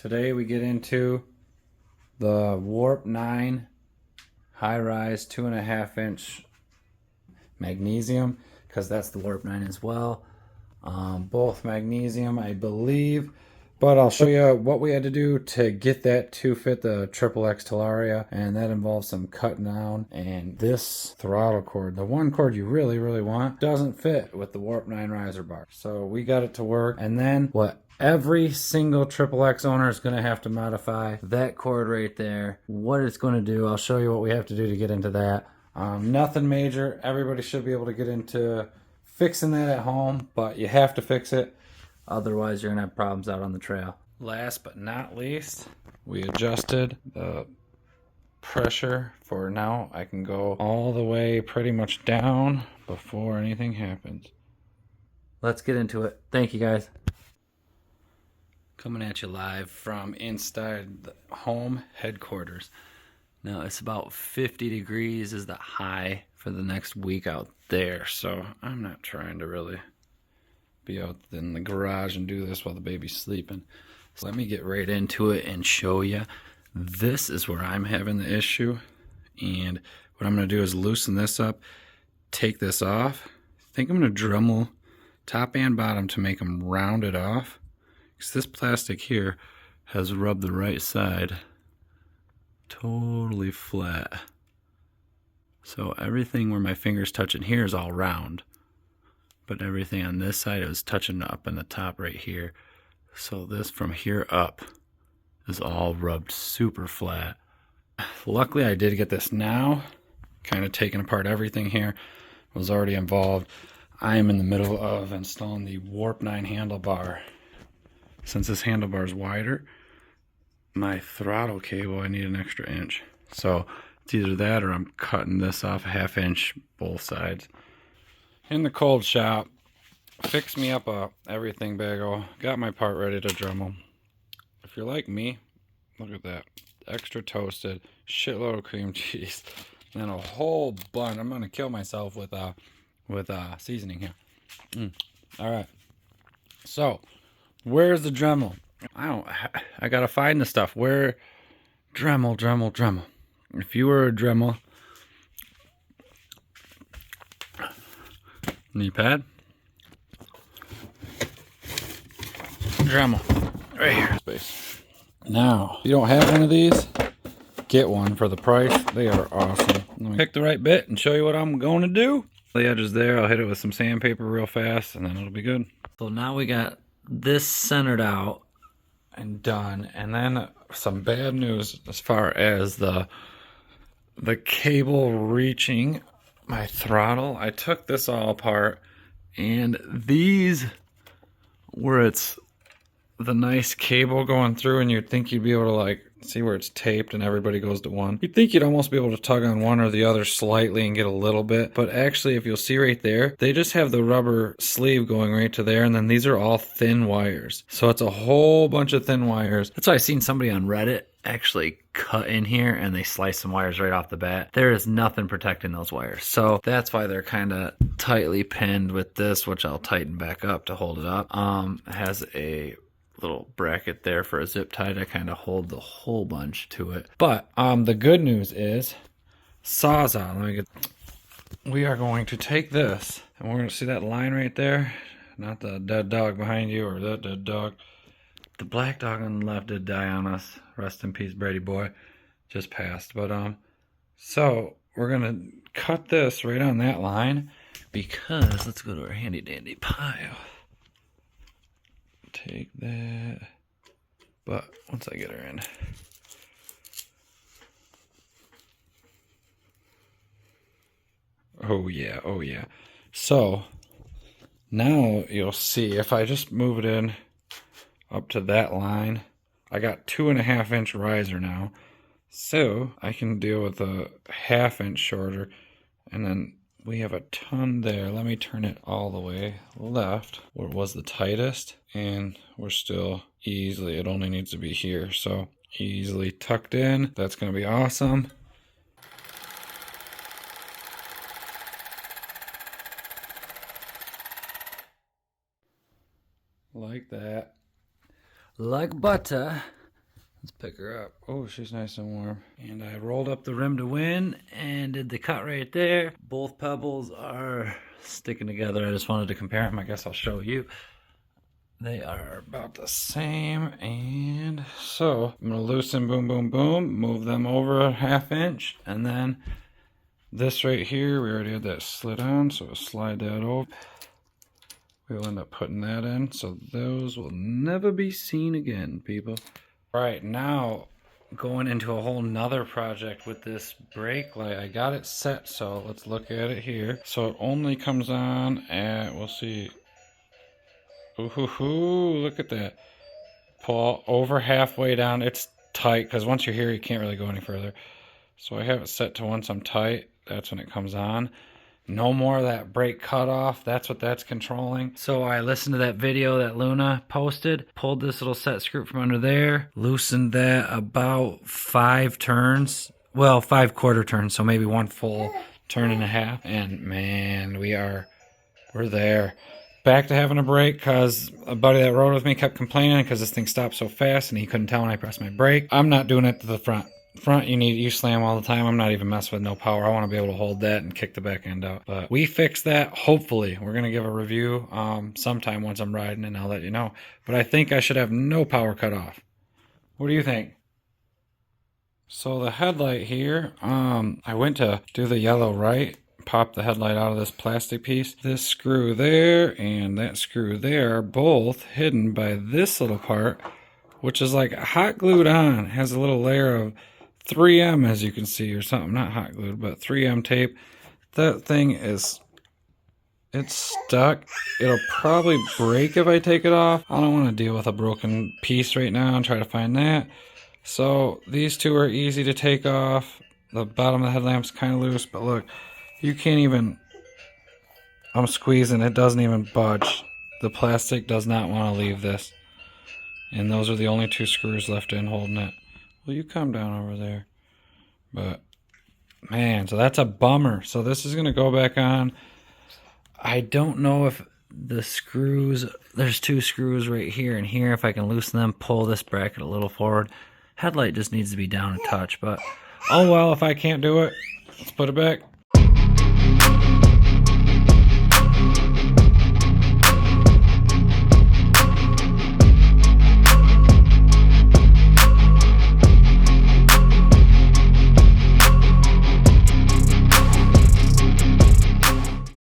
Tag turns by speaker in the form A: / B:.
A: Today we get into the Warp9 high-rise 2.5-inch magnesium, because that's the Warp9 as well. Both magnesium, I believe. But I'll show you what we had to do to get that to fit the XXX Talaria, and that involves some cutting down. And this throttle cord, the one cord you really want, doesn't fit with the Warp9 riser bar. So we got it to work, and then what every single XXX owner is going to have to modify that cord right there. What it's going to do, I'll show you what we have to do to get into that. Nothing major. Everybody should be able to get into fixing that at home, but you have to fix it. Otherwise, you're going to have problems out on the trail. Last but not least, we adjusted the pressure for now. I can go all the way pretty much down before anything happens. Let's get into it. Thank you, guys. Coming at you live from inside the home headquarters. Now, it's about 50 degrees is the high for the next week out there, so I'm not trying to really be out in the garage and do this while the baby's sleeping. So let me get right into it and show you. This is where I'm having the issue, and what I'm going to do is loosen this up, take this off. I think I'm going to Dremel top and bottom to make them rounded off, because this plastic here has rubbed the right side totally flat. So everything where my finger's touching here is all round, but everything on this side is touching up in the top right here. So this from here up is all rubbed super flat. Luckily I did get this now, kind of taking apart everything here. Was already involved. I am in the middle of installing the Warp9 handlebar. Since this handlebar is wider, my throttle cable, I need an extra inch. So it's either that or I'm cutting this off a 1/2 inch both sides. In the cold shop, fixed me up a everything bagel, got my part ready to Dremel. If you're like me, look at that, extra toasted, shitload of cream cheese, and a whole bunch. I'm gonna kill myself with seasoning here. All right, so where's the Dremel? I gotta find the stuff. Where? Dremel. If you were a Dremel, knee pad, Dremel, right here. Space. Now, if you don't have one of these, get one for the price. They are awesome. Let me pick the right bit and show you what I'm going to do. The edge is there. I'll hit it with some sandpaper real fast, and then it'll be good. So now we got this centered out and done, and then some bad news as far as the cable reaching my throttle. I took this all apart, and these where it's the nice cable going through, and you'd think you'd be able to like see where it's taped and everybody goes to one. You'd think you'd almost be able to tug on one or the other slightly and get a little bit, but actually if you'll see right there, they just have the rubber sleeve going right to there, and then these are all thin wires. So it's a whole bunch of thin wires. That's why I seen somebody on Reddit actually cut in here and they slice some wires right off the bat. There is nothing protecting those wires. So that's why they're kind of tightly pinned with this, which I'll tighten back up to hold it up. It has a little bracket there for a zip tie to kind of hold the whole bunch to it. But the good news is Sawzall. We are going to take this, and we're going to see that line right there, not the dead dog behind you or that dead dog. The black dog on the left did die on us. Rest in peace, Brady boy. Just passed. But so we're gonna cut this right on that line, because let's go to our handy dandy pile. Take that. But once I get her in. Oh yeah. So now you'll see if I just move it in up to that line, I got 2.5 inch riser now, so I can deal with a 1/2 inch shorter, and then we have a ton there. Let me turn it all the way left where it was the tightest, and we're still easily, it only needs to be here, so easily tucked in. That's gonna be awesome. Like that. Like butter. Let's pick her up. Oh, she's nice and warm. And I rolled up the rim to win and did the cut right there. Both pebbles are sticking together. I just wanted to compare them. I guess I'll show you. They are about the same. And so I'm going to loosen, boom, boom, boom, move them over a 1/2 inch. And then this right here, we already had that slid on, so we'll slide that over. We'll end up putting that in, so those will never be seen again, people. Right, now going into a whole nother project with this brake light. I got it set, so let's look at it here. So it only comes on at, we'll see. Ooh, look at that. Pull over halfway down. It's tight, because once you're here, you can't really go any further. So I have it set to once I'm tight, that's when it comes on. No more of that brake cutoff. That's what that's controlling. So I listened to that video that Luna posted, pulled this little set screw from under there, loosened that about 5 turns. Well, 5 quarter turns, so maybe 1 full turn and a half. And man, we're there. Back to having a brake, because a buddy that rode with me kept complaining because this thing stopped so fast and he couldn't tell when I pressed my brake. I'm not doing it to the front. Front, you slam all the time. I'm not even messing with no power. I want to be able to hold that and kick the back end out. But we fixed that. Hopefully, we're going to give a review sometime once I'm riding, and I'll let you know. But I think I should have no power cut off. What do you think? So the headlight here, I went to do the yellow right, pop the headlight out of this plastic piece. This screw there and that screw there are both hidden by this little part, which is like hot glued on. It has a little layer of 3M, as you can see, or something. Not hot glued, but 3M tape. That thing it's stuck. It'll probably break if I take it off. I don't want to deal with a broken piece right now and try to find that. So these two are easy to take off. The bottom of the headlamp's kind of loose, but look, you can't even, I'm squeezing, it doesn't even budge. The plastic does not want to leave this. And those are the only 2 screws left in holding it. Will you come down over there? But, man, so that's a bummer. So this is going to go back on. I don't know if the screws, there's 2 screws right here and here. If I can loosen them, pull this bracket a little forward. Headlight just needs to be down a touch. But, oh well, if I can't do it, let's put it back.